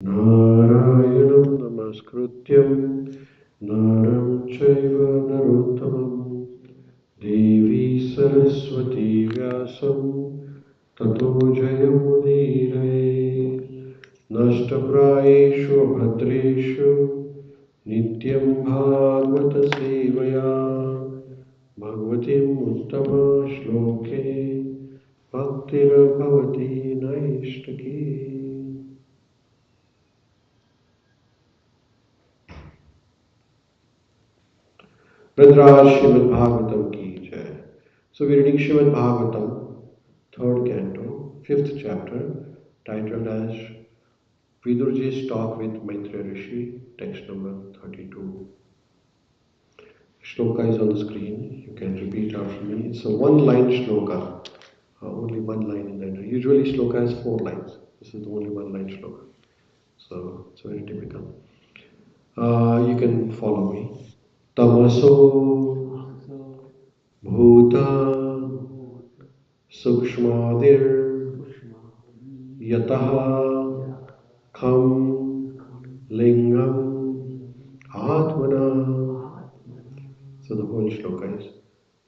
Narayanam namaskrutyam naram chaiva narottamam devi saraswati vyasam tato jayamudire nashtaprayeshu bhadreshu nityam bhagavata sevaya bhagavatim uttama shloke bhaktirabhavati naishtaki. Rudra Shrimad Bhagavatam ki jai. So we're reading Shrimad Bhagavatam, third canto, fifth chapter, titled as Vidurji's talk with Maitreya Rishi, text number 32. Shloka is on the screen. You can repeat after me. It's a one-line shloka. Only one line in that. Usually shloka has 4 lines. This is the only one-line shloka. So it's very typical. You can follow me. Tamaso Bhuta Sukshmadir Yataha Kham Lingam Atmana. So the whole shloka is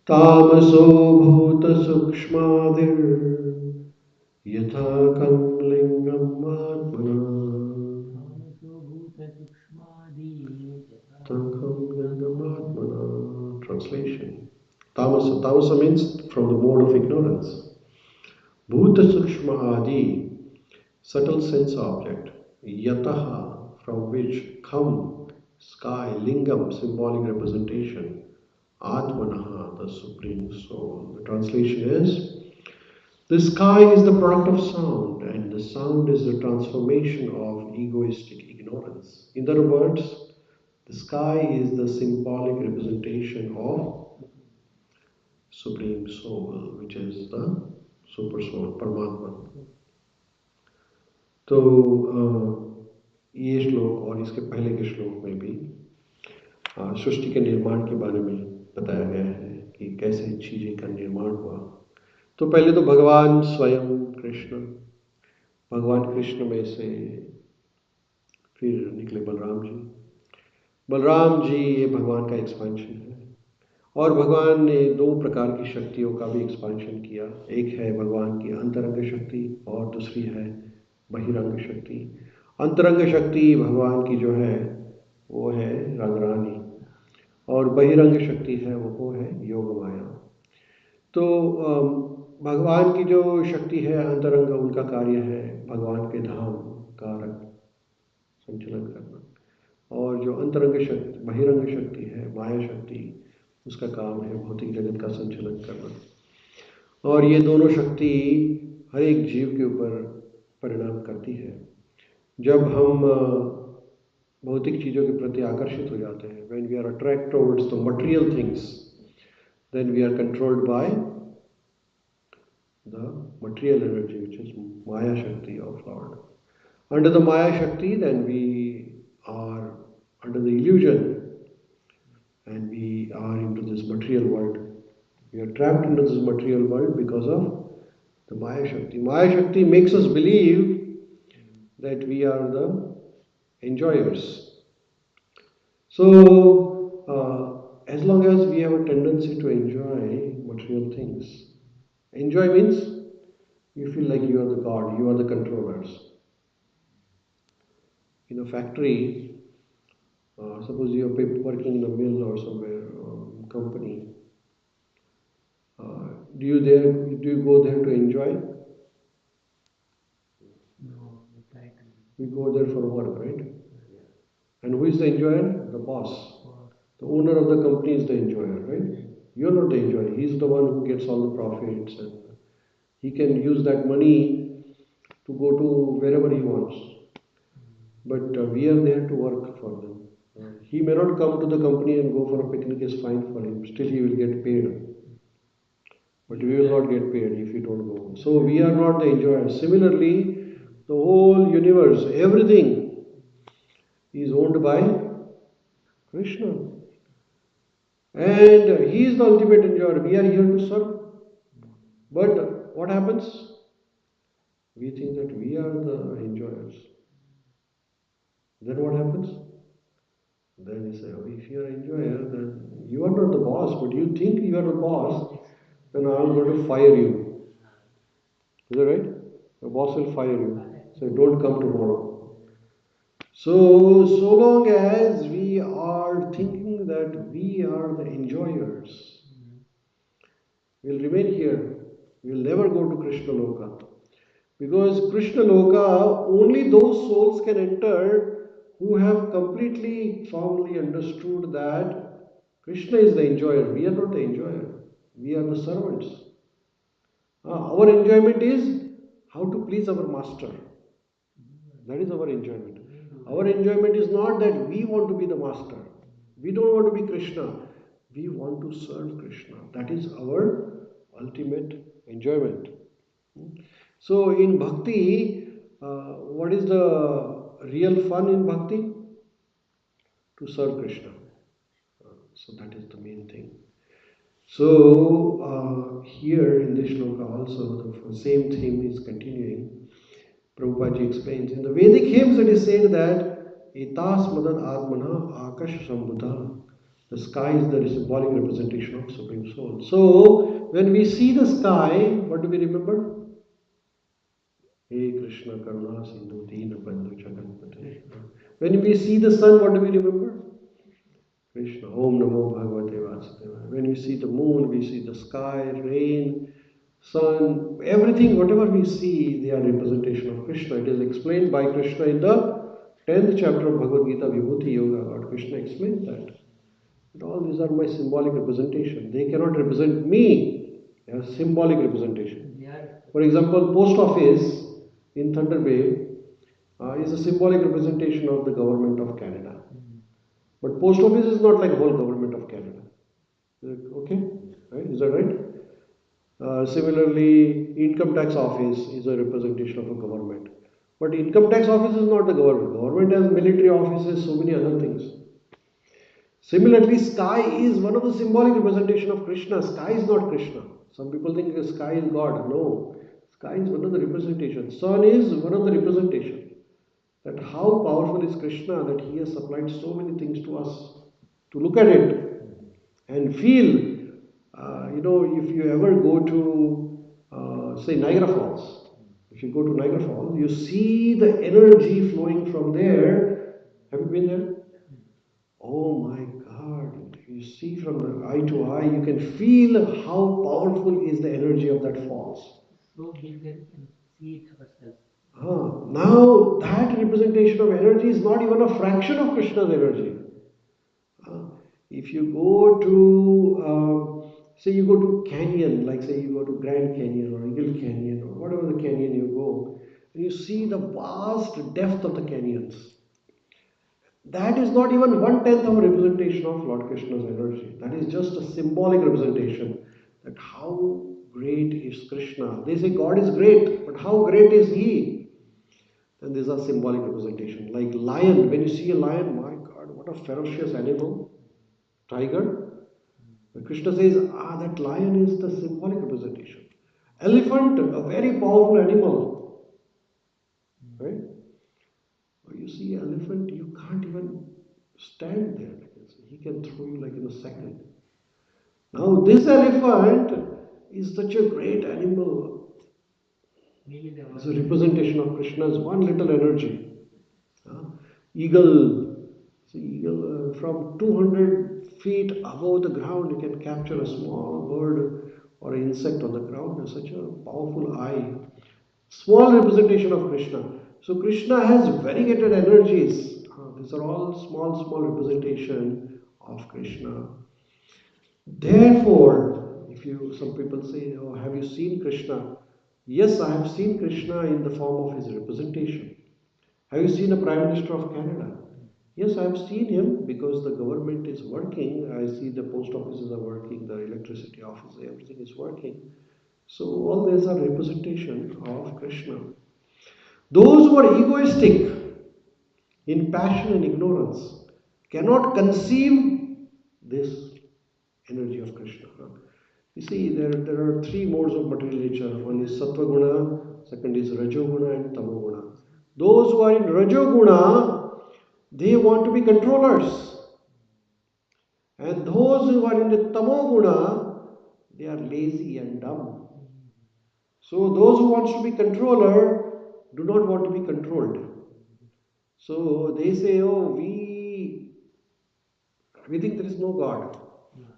Tamaso Bhuta Sukshmadir Yatha Kham Lingam Atmana. Kham Lingam Atmana. Translation. Tamasa. Tamasa means from the mode of ignorance. Bhuta Sukshma Adi, subtle sense object. Yataha, from which Kham, sky, Lingam, symbolic representation. Atmanaha, the Supreme Soul. The translation is the sky is the product of sound, and the sound is the transformation of egoistic ignorance. In other words, the sky is the symbolic representation of Supreme Soul, which is the Super Soul, Paramatma. तो ये श्लोक और इसके पहले के श्लोक में भी सृष्टि के निर्माण के बारे में बताया गया है कि कैसे चीज़ें का निर्माण हुआ। तो पहले तो भगवान स्वयं कृष्ण, भगवान कृष्ण में से फिर निकले बलराम जी। बलराम जी ये भगवान का एक्सपेंशन है, और भगवान ने 2 प्रकार की शक्तियों का भी एक्सपेंशन किया। एक है भगवान की अंतरंग शक्ति और दूसरी है बहिरंग शक्ति। अंतरंग शक्ति भगवान की जो है वो है राजरानी, और बहिरंग शक्ति है वो है योग माया। तो भगवान की जो शक्ति है अंतरंग, उनका कार्य है भगवान के धाम का संचालन करना, और जो अंतरंग शक्ति बहिरंग शक्ति है माया शक्ति, उसका काम है भौतिक जगत का संचालन करना। और ये दोनों शक्ति हर एक जीव के ऊपर परिणाम करती है। जब हम भौतिक चीज़ों के प्रति आकर्षित हो जाते हैं, when we are attracted towards the material things, then we are controlled by the material energy, which is Maya Shakti of Lord. Under the Maya Shakti, then we are under the illusion, and we are into this material world. We are trapped into this material world because of the Maya Shakti. Maya Shakti makes us believe that we are the enjoyers. So, as long as we have a tendency to enjoy material things, enjoy means you feel like you are the god, you are the controllers. In a factory, suppose you are working in a mill or somewhere, company, do you go there to enjoy? We go there for work, right? And who is the enjoyer? The boss. The owner of the company is the enjoyer, right? You're not the enjoyer. He's the one who gets all the profits, and he can use that money to go to wherever he wants. But we are there to work for them. He may not come to the company and go for a picnic, is fine for him. Still he will get paid. But we will not get paid if we don't go. So we are not the enjoyer. Similarly, the whole universe, everything is owned by Krishna. And he is the ultimate enjoyer. We are here to serve. But what happens? We think that we are the enjoyers. Then what happens? Then you say, oh, if you are an enjoyer, then you are not the boss, but you think you are the boss, then I'm going to fire you. Is that right? The boss will fire you. Say, don't come tomorrow. So long as we are thinking that we are the enjoyers, we'll remain here. We'll never go to Krishna Loka. Because Krishna Loka, only those souls can enter who have completely firmly understood that Krishna is the enjoyer. We are not the enjoyer. We are the servants. Our enjoyment is how to please our master. That is our enjoyment. Our enjoyment is not that we want to be the master. We don't want to be Krishna. We want to serve Krishna. That is our ultimate enjoyment. So in bhakti, what is the real fun in bhakti? To serve Krishna. So that is the main thing. So here in this shloka also the same theme is continuing. Prabhupada explains in the Vedic hymns it is said that etas madad atmana akash sambuddha. The sky is the symbolic representation of Supreme Soul. So when we see the sky, what do we remember? Hey Krishna Karuna Sindhu Dina Bandhu Jaganpate. When we see the sun, what do we remember? Krishna Om Namo Bhagavate Vasudevaya. When we see the moon, we see the sky, rain, sun, everything, whatever we see, they are representation of Krishna. It is explained by Krishna in the 10th chapter of Bhagavad Gita, Vibhuti Yoga. Lord Krishna explains that. And all these are my symbolic representation. They cannot represent me. They are symbolic representation. For example, post office in Thunder Bay is a symbolic representation of the government of Canada. But post office is not like whole government of Canada. Okay? Right? Is that right? Similarly, income tax office is a representation of a government. But income tax office is not the government. Government has military offices, so many other things. Similarly, sky is one of the symbolic representation of Krishna. Sky is not Krishna. Some people think the sky is God. No. Sky is one of the representations. Sun is one of the representation. That how powerful is Krishna that he has supplied so many things to us to look at it and feel. If you ever go to, say, Niagara Falls, if you go to Niagara Falls, you see the energy flowing from there. Have you been there? Oh my God, you see from the eye to eye, you can feel how powerful is the energy of that falls. So big that we can see it ourselves. Now that representation of energy is not even a fraction of Krishna's energy. If you go to, say you go to canyon, like say you go to Grand Canyon or Eagle Canyon or whatever the canyon you go, and you see the vast depth of the canyons. That is not even 1/10 of a representation of Lord Krishna's energy. That is just a symbolic representation that how great is Krishna. They say God is great, but how great is He? And these are symbolic representation. Like lion, when you see a lion, my God, what a ferocious animal. Tiger. But Krishna says, that lion is the symbolic representation. Elephant, a very powerful animal. Right? You see elephant, you can't even stand there. He can throw you like in a second. Now this elephant is such a great animal. It's a representation of Krishna's one little energy. Eagle. Eagle from 200 feet above the ground, you can capture a small bird or an insect on the ground. It's such a powerful eye. Small representation of Krishna. So Krishna has variegated energies. These are all small representation of Krishna. Therefore, some people say, oh, have you seen Krishna? Yes, I have seen Krishna in the form of his representation. Have you seen a Prime Minister of Canada? Yes, I have seen him because the government is working. I see the post offices are working, the electricity office, everything is working. So all these are representation of Krishna. Those who are egoistic in passion and ignorance cannot conceive this energy of Krishna. You see, there are three modes of material nature. One is Sattva Guna, second is Rajo Guna and Tamo Guna. Those who are in Rajo Guna, They want to be controllers. And those who are in the tamoguna, they are lazy and dumb. So those who wants to be controller do not want to be controlled. So they say, oh, we think there is no God.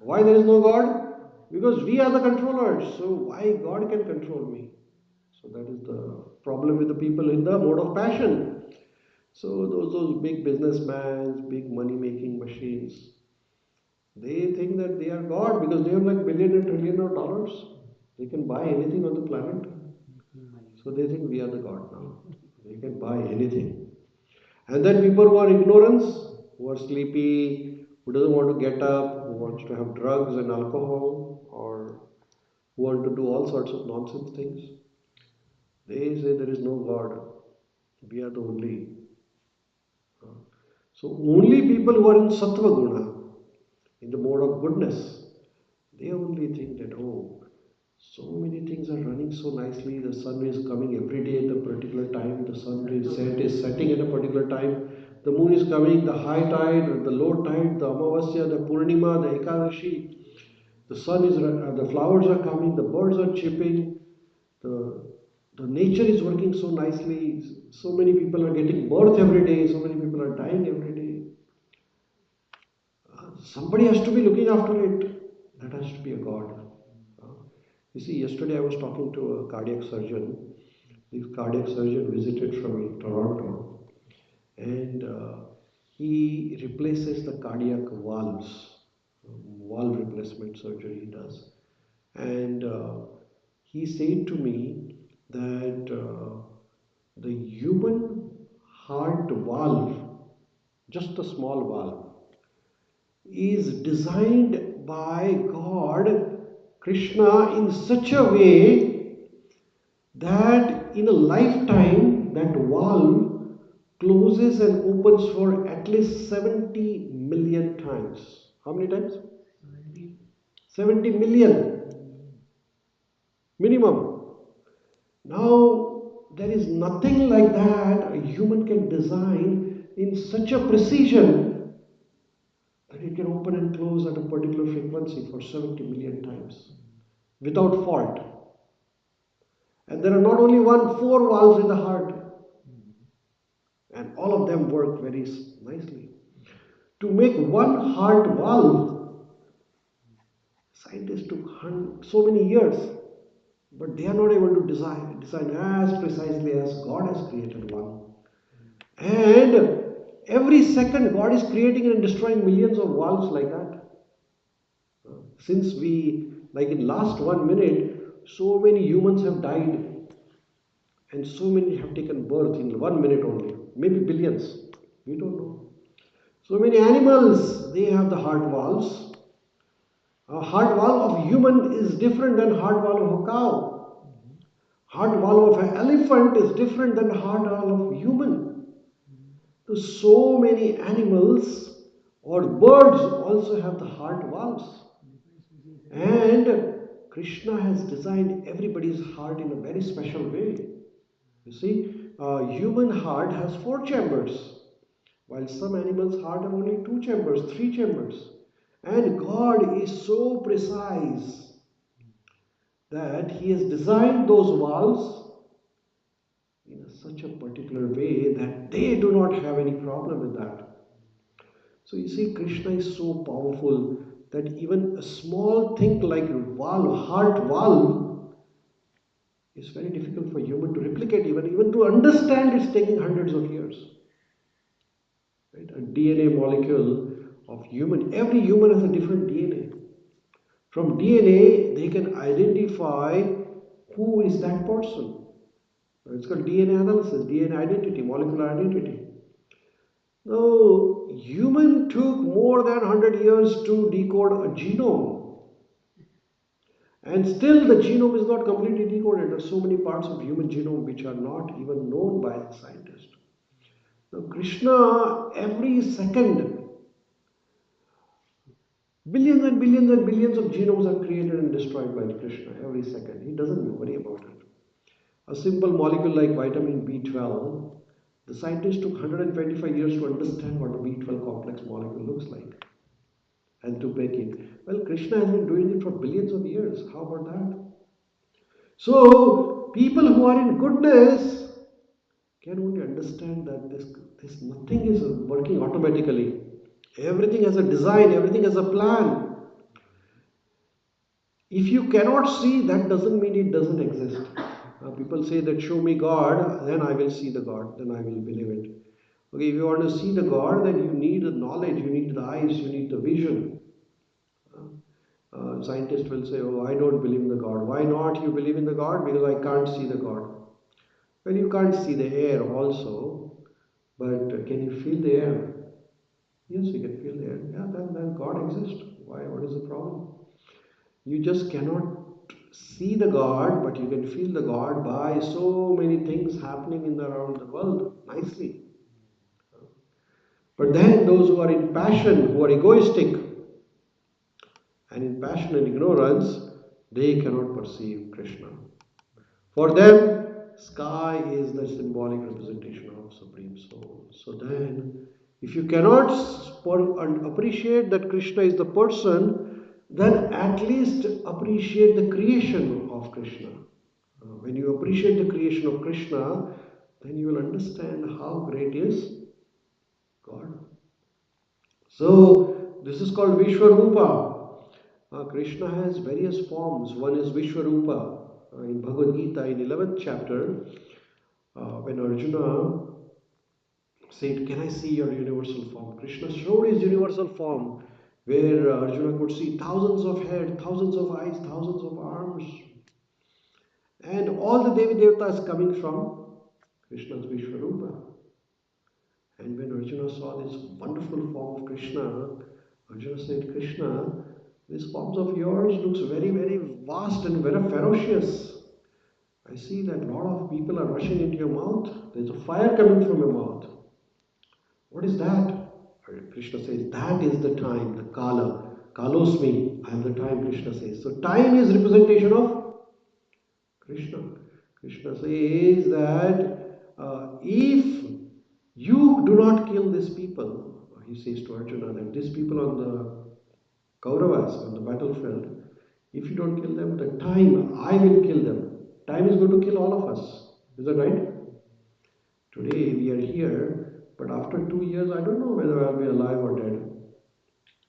Why there is no God? Because we are the controllers. So why God can control me? So that is the problem with the people in the mode of passion. So those big businessmen, big money making machines, they think that they are God because they have like billion and trillion of dollars. They can buy anything on the planet. So they think we are the God now. They can buy anything. And then people who are ignorance, who are sleepy, who doesn't want to get up, who wants to have drugs and alcohol, or who want to do all sorts of nonsense things, they say there is no God. We are the only. So only people who are in sattva guna, in the mode of goodness, they only think that, oh, so many things are running so nicely. The sun is coming every day at a particular time. The sun is setting at a particular time. The moon is coming, the high tide, the low tide, the Amavasya, the Purnima, the Ekadashi. The sun is, the flowers are coming, the birds are chirping, the, the nature is working so nicely. So many people are getting birth every day, so many people are dying every day. Somebody has to be looking after it. That has to be a God. You see, yesterday I was talking to a cardiac surgeon. This cardiac surgeon visited from Toronto, and he replaces the cardiac valves, valve replacement surgery he does. And he said to me that the human heart valve, just a small valve, is designed by God, Krishna, in such a way that in a lifetime that valve closes and opens for at least 70 million times. How many times? 70 million minimum. Now, there is nothing like that a human can design in such a precision that it can open and close at a particular frequency for 70 million times without fault. And there are not only four valves in the heart, and all of them work very nicely. To make one heart valve, scientists took so many years, but they are not able to design as precisely as God has created one. And every second, God is creating and destroying millions of valves like that. Since like in last 1 minute, so many humans have died, and so many have taken birth in 1 minute only, maybe billions. We don't know. So many animals, they have the heart valves. A heart valve of human is different than heart valve of a cow. Heart valve of an elephant is different than heart valve of human. So many animals or birds also have the heart valves. And Krishna has designed everybody's heart in a very special way. You see, a human heart has 4 chambers, while some animals' heart have only 2 chambers, 3 chambers. And God is so precise that He has designed those valves in such a particular way that they do not have any problem with that. So you see, Krishna is so powerful that even a small thing like valve, heart valve, is very difficult for human to replicate. Even to understand, it's taking hundreds of years. Right? A DNA molecule of human, every human has a different DNA. From DNA, they can identify who is that person. It's called DNA analysis, DNA identity, molecular identity. Now, human took more than 100 years to decode a genome. And still the genome is not completely decoded. There are so many parts of human genome which are not even known by the scientist. Now, Krishna, every second, billions and billions and billions of genomes are created and destroyed by Krishna every second. He doesn't worry about it. A simple molecule like vitamin B12 The scientists took 125 years to understand what a B12 complex molecule looks like and to make it. Well, Krishna has been doing it for billions of years. How about that? So, people who are in goodness can only understand that this nothing is working automatically. Everything has a design, everything has a plan. If you cannot see, that doesn't mean it doesn't exist. People say that show me God, then I will see the God, then I will believe it. Okay, if you want to see the God, then you need the knowledge, you need the eyes, you need the vision. Scientists will say, oh, I don't believe in the God. Why not you believe in the God? Because I can't see the God. Well, you can't see the air also, but can you feel the air? Yes, you can feel the air. Yeah, then God exists. Why? What is the problem? You just cannot see the God, but you can feel the God by so many things happening in the around the world nicely. But then those who are in passion, who are egoistic, and in passion and ignorance, they cannot perceive Krishna. For them, sky is the symbolic representation of Supreme Soul. So then, if you cannot appreciate that Krishna is the person, then at least appreciate the creation of Krishna. When you appreciate the creation of Krishna, then you will understand how great is God. So, this is called Vishwarupa. Krishna has various forms. One is Vishwarupa. In Bhagavad Gita, in 11th chapter, when Arjuna said, can I see your universal form? Krishna showed his universal form, where Arjuna could see thousands of heads, thousands of eyes, thousands of arms, and all the Devi Devatas coming from Krishna's Vishwarupa. And when Arjuna saw this wonderful form of Krishna, Arjuna said, Krishna, these forms of yours looks very, very vast and very ferocious. I see that a lot of people are rushing into your mouth. There's a fire coming from your mouth. What is that? Krishna says, that is the time, the Kala. Kalosmi, I am the time, Krishna says. So time is representation of Krishna. Krishna says that if you do not kill these people, he says to Arjuna that these people on the Kauravas, on the battlefield, if you don't kill them, the time, I will kill them. Time is going to kill all of us. Is that right? Today we are here, but after 2 years, I don't know whether I'll be alive or dead.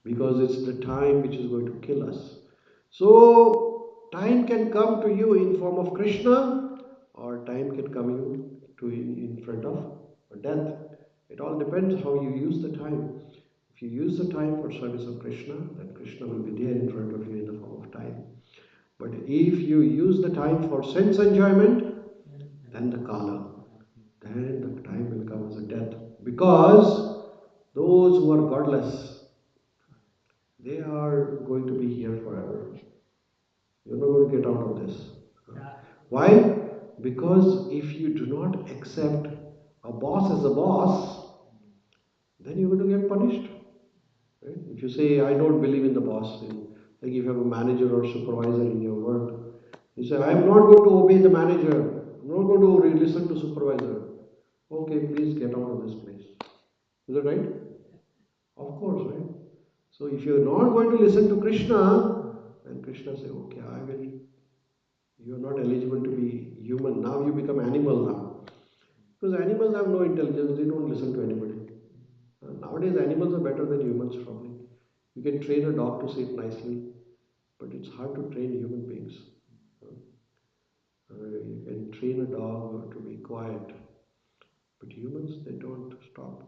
Because it's the time which is going to kill us. So, time can come to you in form of Krishna, or time can come you to in front of death. It all depends how you use the time. If you use the time for service of Krishna, then Krishna will be there in front of you in the form of time. But if you use the time for sense enjoyment, then the Kala, then the time will come as a death. Because those who are godless, they are going to be here forever. You're not going to get out of this. Why? Because if you do not accept a boss as a boss, then you're going to get punished. Right? If you say, I don't believe in the boss, like if you have a manager or supervisor in your work, you say, I'm not going to obey the manager, I'm not going to listen to supervisor. Okay, please get out of this place. Is that right? Of course, right? So if you're not going to listen to Krishna, then Krishna say, okay, I will. You are not eligible to be human. Now you become animal now. Because animals have no intelligence, they don't listen to anybody. Nowadays animals are better than humans probably. You can train a dog to sit nicely, but it's hard to train human beings. You can train a dog to be quiet, but humans, they don't stop.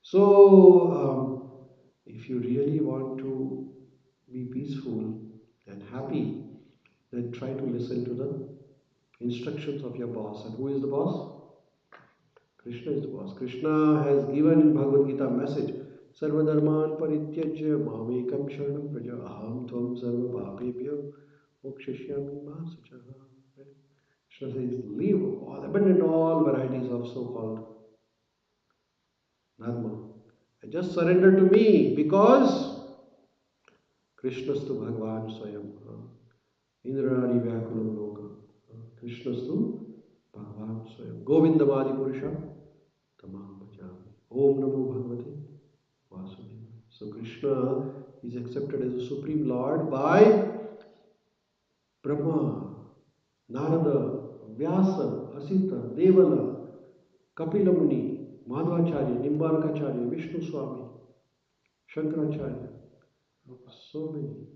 So, if you really want to be peaceful and happy, then try to listen to the instructions of your boss. And who is the boss? Krishna is the boss. Krishna has given in Bhagavad Gita a message. Sarvadharman parityajya mamekam sharanam praja aham tvam sarva bhabebhyo mokshishyami ma suchaha. Krishna says, leave all, abandon all varieties of so-called dharma. And just surrender to me because Krishnastu Bhagavan Swayam. Indrani Vyakulam Loka. Krishnastu Bhagavan Swayam. Govindamadi Purusha tamam bhajami. Om Namo Bhagavate Vasudeva. So Krishna is accepted as a supreme Lord by Brahma, Narada, Vyasa, Asita, Devala, Kapila Muni, Madhvacharya, Nimbarkacharya, Vishnu Swami, Shankaracharya, so many,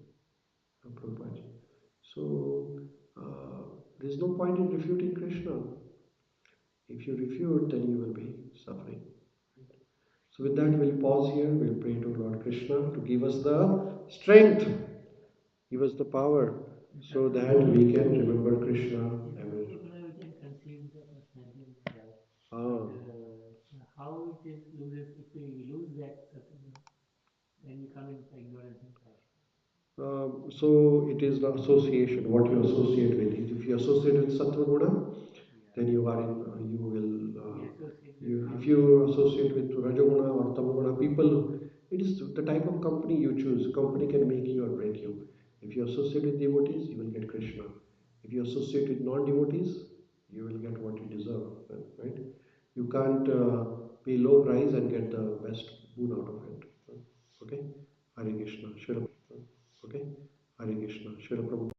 Prabhupada. So there's no point in refuting Krishna. If you refute, then you will be suffering. So with that, we'll pause here. We'll pray to Lord Krishna to give us the strength, give us the power, so that we can remember Krishna. Ah. How it is loses if we lose that, then we come into ignorance and passion. So it is the association, what you associate with. If you associate with Sattva Guna, then you are in, you will, if you associate with Rajoguna or Tamoguna people, it is the type of company you choose. Company can make you or break you. If you associate with devotees, you will get Krishna. If you associate with non-devotees, you will get what you deserve, right? You can't pay low price and get the best boon out of it. Okay? Hare Krishna. Okay? Hare Krishna. Shri Prabhupada.